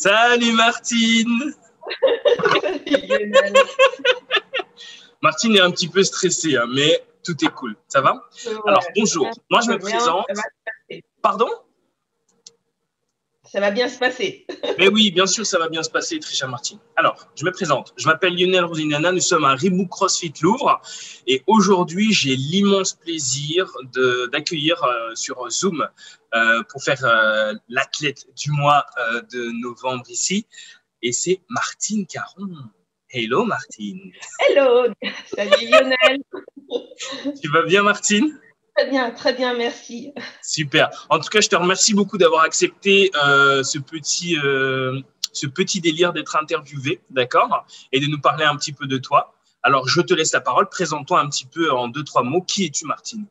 Salut Martine. Martine est un petit peu stressée, hein, mais tout est cool. Ça va? Ouais, Alors, bonjour. Moi, je me bien, présente. ça va se passer. Pardon? Ça va bien se passer. Mais oui, bien sûr, ça va bien se passer, très chère Martine. Alors, je me présente. Je m'appelle Lionel Rosinana. Nous sommes à Reebok CrossFit Louvre. Et aujourd'hui, j'ai l'immense plaisir d'accueillir sur Zoom pour faire l'athlète du mois de novembre ici. Et c'est Martine Caron. Hello Martine. Hello, salut Lionel. Tu vas bien Martine? Très bien, merci. Super. En tout cas, je te remercie beaucoup d'avoir accepté ce petit délire d'être interviewé, d'accord? Et de nous parler un petit peu de toi. Alors, je te laisse la parole. Présente-toi un petit peu en 2-3 mots. Qui es-tu, Martine?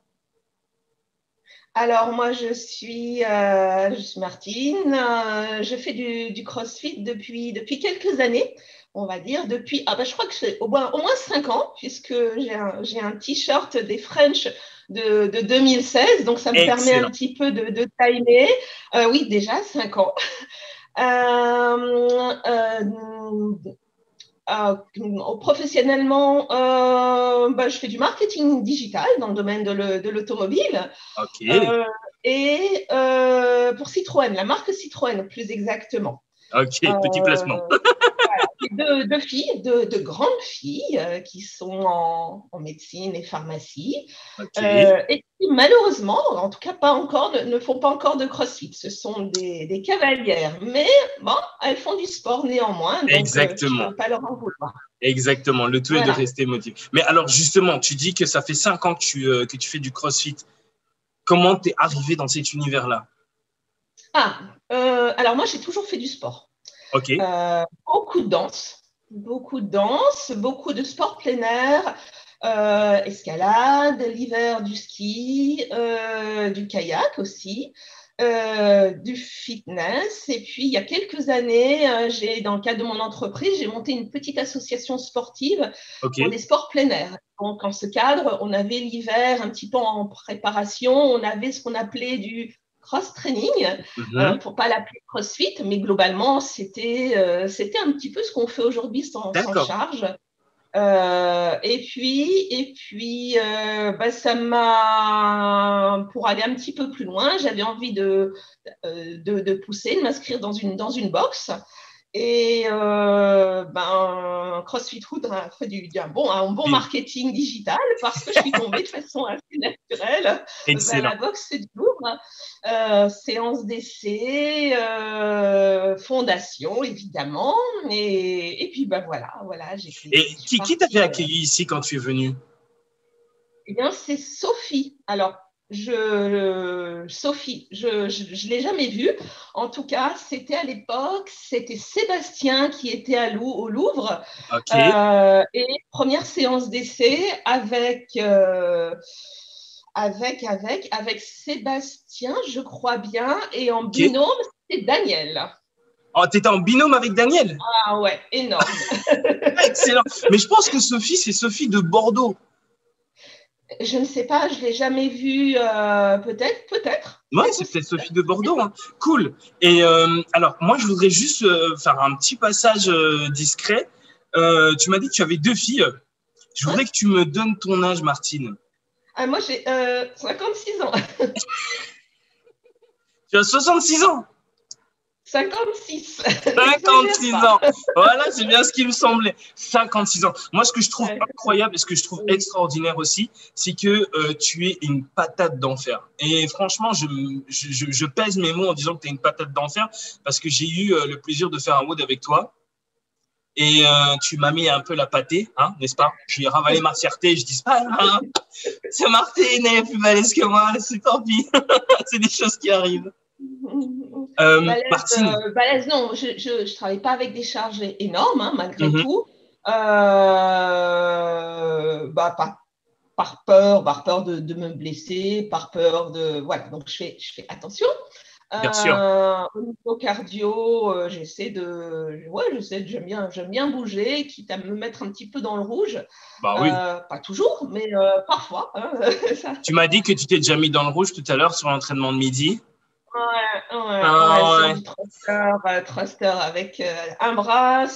Alors, moi, je suis Martine. Je fais du CrossFit depuis quelques années, on va dire. Je crois que c'est au moins 5 ans, puisque j'ai un t-shirt des French de 2016. Donc, ça me permet un Excellent. petit peu de timer. Oui, déjà 5 ans. Professionnellement, je fais du marketing digital dans le domaine de l'automobile. Ok. Pour Citroën, la marque Citroën, plus exactement. Ok. Petit placement. Voilà, deux filles, de grandes filles qui sont en médecine et pharmacie. Ok. Et qui, malheureusement, en tout cas pas encore, ne font pas encore de CrossFit. Ce sont des cavalières, mais bon, elles font du sport néanmoins, donc je ne Exactement. peux pas leur en vouloir. Exactement. Le tout est de rester motivé. Mais alors, justement, tu dis que ça fait 5 ans que tu fais du CrossFit. Comment t'es arrivé dans cet univers-là? Alors moi, j'ai toujours fait du sport. Ok. Beaucoup de danse, beaucoup de sport plein air, escalade, l'hiver du ski, du kayak aussi, du fitness. Et puis, il y a quelques années, dans le cadre de mon entreprise, j'ai monté une petite association sportive Ok. pour des sports plein air. Donc, en ce cadre, on avait l'hiver un petit peu en préparation, on avait ce qu'on appelait du cross-training, pour ne pas l'appeler CrossFit, mais globalement, c'était un petit peu ce qu'on fait aujourd'hui sans charge. Ça m'a, pour aller un petit peu plus loin, j'avais envie de pousser, de m'inscrire dans une box. Et CrossFit Hood a fait un bon marketing digital parce que je suis tombée de façon assez naturelle vers la boxe du Louvre. Séance d'essai, fondation évidemment. Et puis voilà. Et qui t'avait accueilli ici quand tu es venue? Eh bien, c'est Sophie. Alors, Sophie, je ne l'ai jamais vue. En tout cas, c'était à l'époque, c'était Sébastien qui était au Louvre. Ok. Et première séance d'essai avec Sébastien, je crois bien, et en binôme, c'était Daniel. Oh, tu étais en binôme avec Daniel? Ah ouais, énorme. Excellent. Mais je pense que Sophie, c'est Sophie de Bordeaux. Je ne sais pas, je ne l'ai jamais vue, peut-être. Ouais, c'est peut-être Sophie de Bordeaux. Hein. Cool. Et alors, moi, je voudrais juste faire un petit passage discret. Tu m'as dit que tu avais 2 filles. Je voudrais que tu me donnes ton âge, Martine. Moi, j'ai 56 ans. Tu as 66 ans? 56. 56 ans. Voilà, c'est bien ce qui me semblait. 56 ans. Moi, ce que je trouve incroyable et ce que je trouve extraordinaire aussi, c'est que tu es une patate d'enfer. Et franchement, je pèse mes mots en disant que tu es une patate d'enfer parce que j'ai eu le plaisir de faire un WOD avec toi. Et tu m'as mis un peu la pâtée, hein, n'est-ce pas? Je lui ai ravalé ma fierté. Je dis pas, hein, c'est Martine, elle est plus balèze que moi. C'est tant pis. C'est des choses qui arrivent. Martine. Balèze, non, je ne travaille pas avec des charges énormes, hein, malgré tout. Par peur de me blesser, par peur de… Voilà, donc je fais attention. Bien sûr. Au niveau cardio, j'aime bien bouger, quitte à me mettre un petit peu dans le rouge. Bah oui. Pas toujours, mais parfois. Hein, tu m'as dit que tu t'es déjà mis dans le rouge tout à l'heure sur l'entraînement de midi. sur ouais. du thruster avec un bras,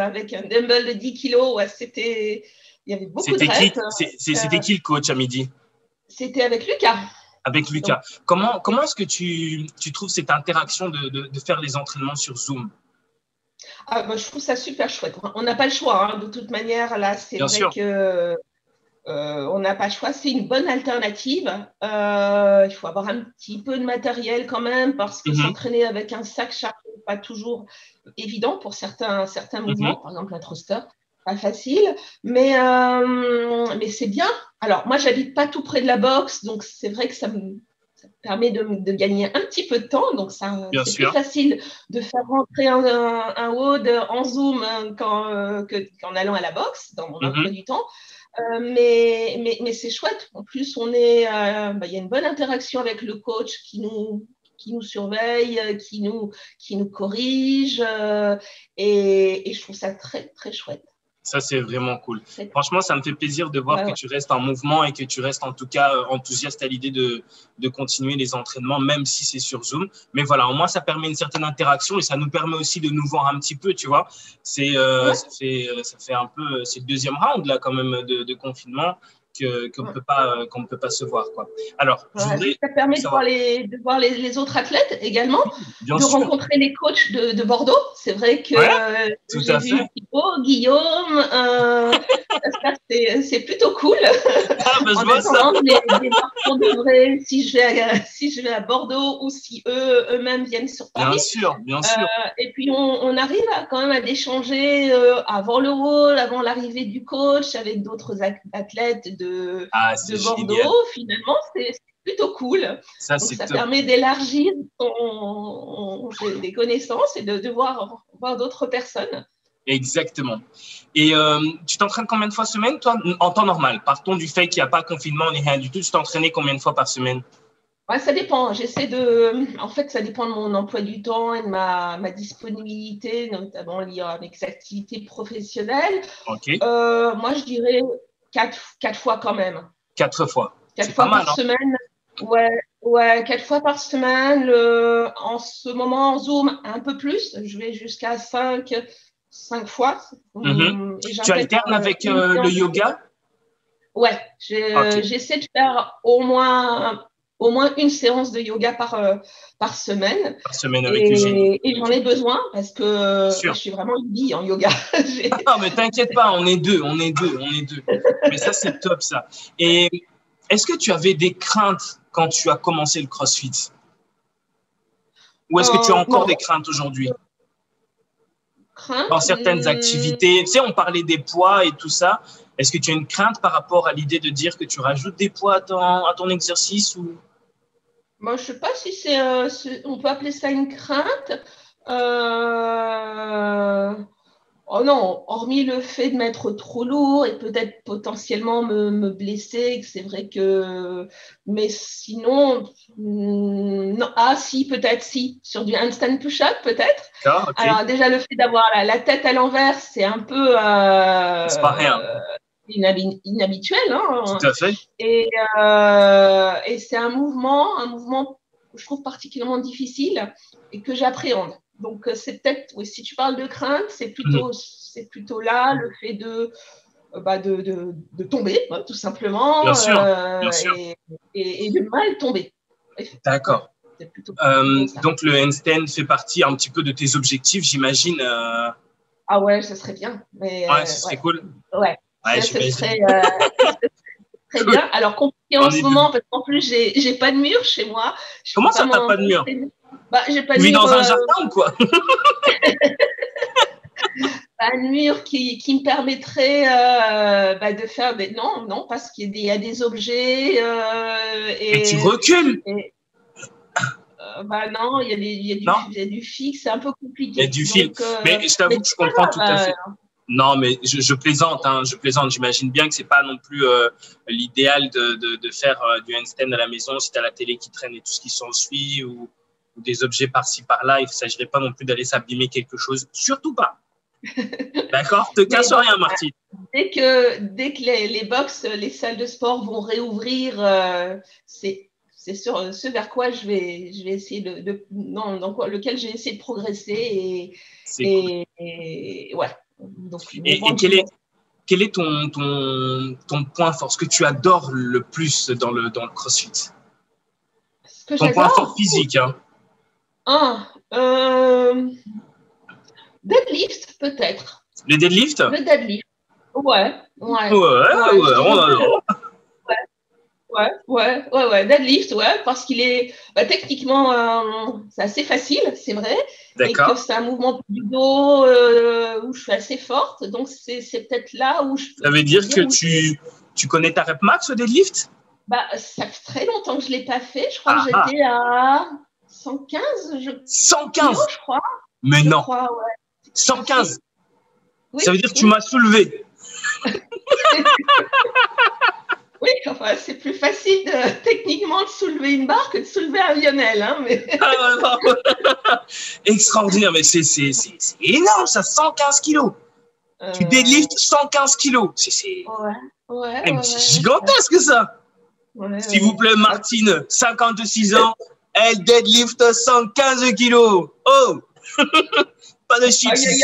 avec un dumbbell de 10 kilos. Ouais, il y avait beaucoup de C'était qui, reps. c'était qui le coach à midi? C'était avec Lucas. Avec Donc, Lucas. Comment est-ce que tu trouves cette interaction de faire les entraînements sur Zoom? je trouve ça super chouette. On n'a pas le choix, hein, de toute manière. Là, c'est Bien vrai sûr. que on n'a pas le choix. C'est une bonne alternative. Il faut avoir un petit peu de matériel quand même parce que Mhm, s'entraîner avec un sac chargé n'est pas toujours évident pour certains mouvements. mhm. Par exemple, un thruster, pas facile. Mais c'est bien. Alors, moi, j'habite pas tout près de la boxe, donc c'est vrai que ça me permet de gagner un petit peu de temps. Donc, Bien c'est plus sûr. facile de faire rentrer un WOD en Zoom qu'en allant à la boxe dans mon emploi Mhm. du temps. Mais c'est chouette. En plus, il y a une bonne interaction avec le coach qui nous surveille, qui nous corrige. Et je trouve ça très, très chouette. Ça, c'est vraiment cool. Franchement, ça me fait plaisir de voir Ouais, que ouais. tu restes en mouvement et que tu restes en tout cas enthousiaste à l'idée de continuer les entraînements, même si c'est sur Zoom. Mais voilà, au moins, ça permet une certaine interaction et ça nous permet aussi de nous voir un petit peu, tu vois. Ouais, Ça fait un peu, c'est le deuxième round, là, quand même, de confinement ouais. qu'on ne peut pas se voir, quoi. Alors, je Voilà, voudrais ça permet savoir, de voir les autres athlètes également, bien de sûr, rencontrer les coachs de Bordeaux. C'est vrai que ouais, tout j'ai à vu fait. Thibaut, Guillaume, ça, c'est plutôt cool. Ah, ben, je En vois ça. attendant de les voir pour de vrai, si je vais à Bordeaux ou si eux-mêmes viennent sur Paris. Bien sûr, bien sûr. Et puis, on arrive quand même à échanger avant le rôle, avant l'arrivée du coach, avec d'autres athlètes Ah, c'est de Bordeaux. génial. Finalement, c'est plutôt cool. Ça, Donc, c'est ça top. permet d'élargir des connaissances et de voir d'autres personnes. Exactement. Et tu t'entraînes combien de fois semaine, toi, en temps normal? Partons du fait qu'il n'y a pas confinement ni rien du tout. Tu t'entraînais combien de fois par semaine? Ouais, ça dépend. En fait, ça dépend de mon emploi du temps et de ma disponibilité, notamment liée à mes activités professionnelles. OK. Moi, je dirais quatre fois quand même. 4 fois. Quatre C'est pas fois mal, par hein? semaine. Ouais, ouais, 4 fois par semaine. En ce moment, en Zoom, un peu plus. Je vais jusqu'à cinq fois. Mhm. Et Tu j'intègre alternes avec une le séance. yoga? Ouais, OK. j'essaie de faire au moins une séance de yoga par semaine. Par semaine avec Eugénie. Et j'en OK. ai besoin parce Bien que je sûr. suis vraiment une bille en yoga. Ah, mais t'inquiète pas, on est deux, on est deux, on est deux. Mais ça, c'est top, ça. Et est-ce que tu avais des craintes quand tu as commencé le CrossFit? Ou est-ce que tu as encore Non, des craintes aujourd'hui? Dans crainte. certaines activités. Tu sais, on parlait des poids et tout ça. Est-ce que tu as une crainte par rapport à l'idée de dire que tu rajoutes des poids à ton exercice ou... Moi, je ne sais pas si on peut appeler ça une crainte. Euh, Oh non, hormis le fait de m'être trop lourd et peut-être potentiellement me blesser, que c'est vrai que. Mais sinon, non. Ah, si, peut-être, si. Sur du handstand push-up, peut-être. D'accord, ok. Alors, déjà, le fait d'avoir la tête à l'envers, c'est un peu C'est pas rien. inhabituel, hein. Tout à fait. Et c'est un mouvement que je trouve particulièrement difficile et que j'appréhende. Donc, c'est peut-être, oui, si tu parles de crainte, Mhm. c'est plutôt là le fait de tomber, hein, tout Bien simplement, sûr, bien sûr. et de mal tomber. Ouais, D'accord. c'est plutôt ça. Donc, le handstand fait partie un petit peu de tes objectifs, j'imagine. Ah ouais, ce serait bien. Ouais, ce serait Ouais, cool. ouais, Ouais, ce j'imagine. serait très Cool. bien. Alors, compliqué en On est ce deux. moment, parce qu'en plus, j'ai pas de mur chez moi. Je peux Comment pas ça, t'as pas de mur? m'entraîner. J'ai pas Tu de vis mur. dans un jardin ou quoi? Un mur qui me permettrait de faire des. Non, non, parce qu'il y a des objets Et tu recules? et, non, Non? il y a du fixe, c'est un peu Il y a compliqué. du fil. Donc, Mais je t'avoue mais que je c'est pas comprends tout à grave. fait. Non, mais je plaisante, hein, je plaisante. J'imagine bien que c'est pas non plus l'idéal de faire du handstand à la maison si tu as la télé qui traîne et tout ce qui s'ensuit ou des objets par-ci par-là. Il ne s'agirait pas non plus d'aller s'abîmer quelque chose. Surtout pas. D'accord? Te Mais casse bon, rien, Marty. dès que les box, les salles de sport vont réouvrir, c'est c'est sur ce vers quoi je vais essayer dans lequel j'ai essayé de progresser et ouais. Donc, et quel est ton point fort, ce que tu adores le plus dans le CrossFit? Ton point fort physique, hein. Deadlift, peut-être. Le deadlift? Le deadlift. Ouais. Ouais, deadlift, ouais, parce qu'il est techniquement, c'est assez facile, c'est vrai, et que c'est un mouvement du dos où je suis assez forte, donc c'est peut-être là où je. Ça veut dire que tu connais ta rep max au deadlift? Ça fait très longtemps que je l'ai pas fait. Je crois que j'étais à 115. 115 je crois. Mais non. Crois, ouais. 115. Oui, ça veut dire que tu m'as soulevé. Oui, enfin, c'est plus facile techniquement de soulever une barre que de soulever un Lionel. Hein, mais... Extraordinaire, mais c'est énorme ça, 115 kilos. Tu deadlifts 115 kilos. C'est gigantesque ça. S'il vous plaît, Martine, 56 ans, elle deadlift 115 kilos. Oh. Pas de chips ici.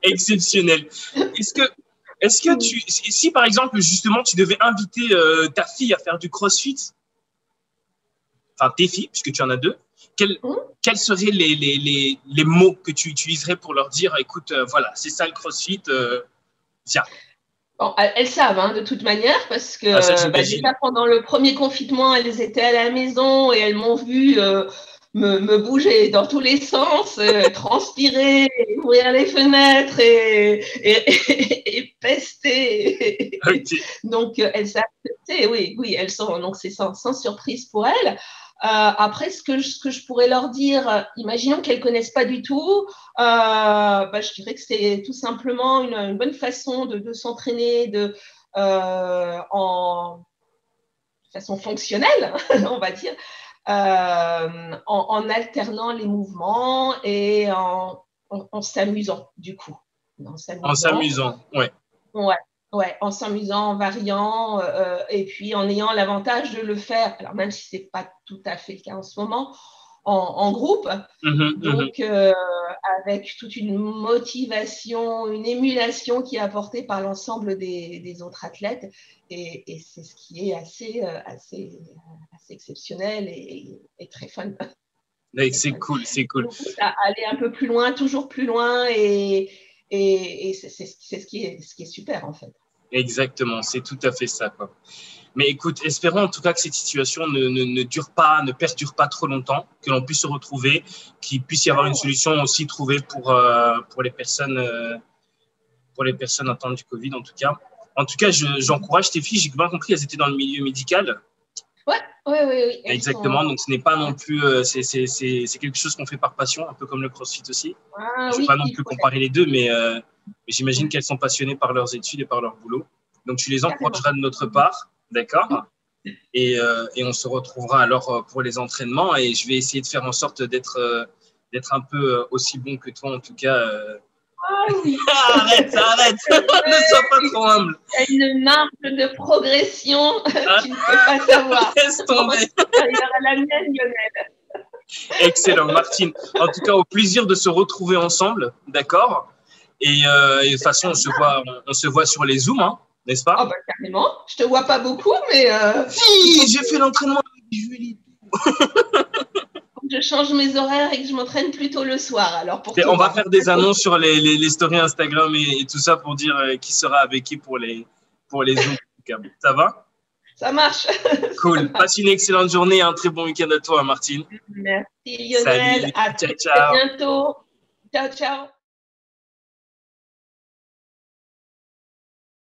Exceptionnel. Est-ce que si par exemple, justement, tu devais inviter ta fille à faire du CrossFit, enfin tes filles, puisque tu en as deux, quels seraient les mots que tu utiliserais pour leur dire, écoute, voilà, c'est ça le CrossFit, tiens. Bon, elles savent, hein, de toute manière, parce que déjà pendant le premier confinement, elles étaient à la maison et elles m'ont vu me bouger dans tous les sens, transpirer, ouvrir les fenêtres et pester. Okay. Donc, elles savent, oui, elles sont, donc c'est sans surprise pour elles. Après, ce que je pourrais leur dire, imaginons qu'elles ne connaissent pas du tout, je dirais que c'est tout simplement une bonne façon de s'entraîner en façon fonctionnelle, on va dire, en alternant les mouvements et en s'amusant, du coup. En s'amusant, ouais. Ouais, en s'amusant, en variant, et puis en ayant l'avantage de le faire, alors même si ce n'est pas tout à fait le cas en ce moment, en groupe. Donc, avec toute une motivation, une émulation qui est apportée par l'ensemble des autres athlètes. Et c'est ce qui est assez exceptionnel et très fun. C'est cool, c'est cool. Donc, aller un peu plus loin, toujours plus loin, et c'est ce qui est super, en fait. Exactement, c'est tout à fait ça, quoi. Mais écoute, espérons en tout cas que cette situation ne dure pas, ne perdure pas trop longtemps, que l'on puisse se retrouver, qu'il puisse y avoir une solution aussi trouvée pour les personnes atteintes du Covid, en tout cas. En tout cas, j'encourage tes filles, j'ai bien compris, elles étaient dans le milieu médical. Oui. Exactement, donc ce n'est pas non plus, c'est quelque chose qu'on fait par passion, un peu comme le CrossFit aussi. Je ne vais pas non plus comparer les deux, mais j'imagine qu'elles sont passionnées par leurs études et par leur boulot. Donc tu les encourageras de notre part, d'accord ? Et on se retrouvera alors pour les entraînements et je vais essayer de faire en sorte d'être un peu aussi bon que toi, en tout cas. Oui. Arrête, ne sois pas trop humble. Il y a une marge de progression tu ne peux pas savoir. Laisse tomber. Supérieure à la mienne, Lionel. Excellent, Martine. En tout cas, au plaisir de se retrouver ensemble, d'accord ? Et de toute façon, on se voit sur les Zooms, hein, n'est-ce pas ? Ah carrément. Je te vois pas beaucoup, mais. Si, j'ai fait l'entraînement avec Julie. Je change mes horaires et que je m'entraîne plutôt le soir. Alors on va faire des annonces sur les stories Instagram et tout ça pour dire qui sera avec qui pour les Zooms. Ça va ? Ça marche. Cool. Passe une excellente journée et un très bon week-end à toi, Martine. Merci Lionel. Salut. À très bientôt. Ciao.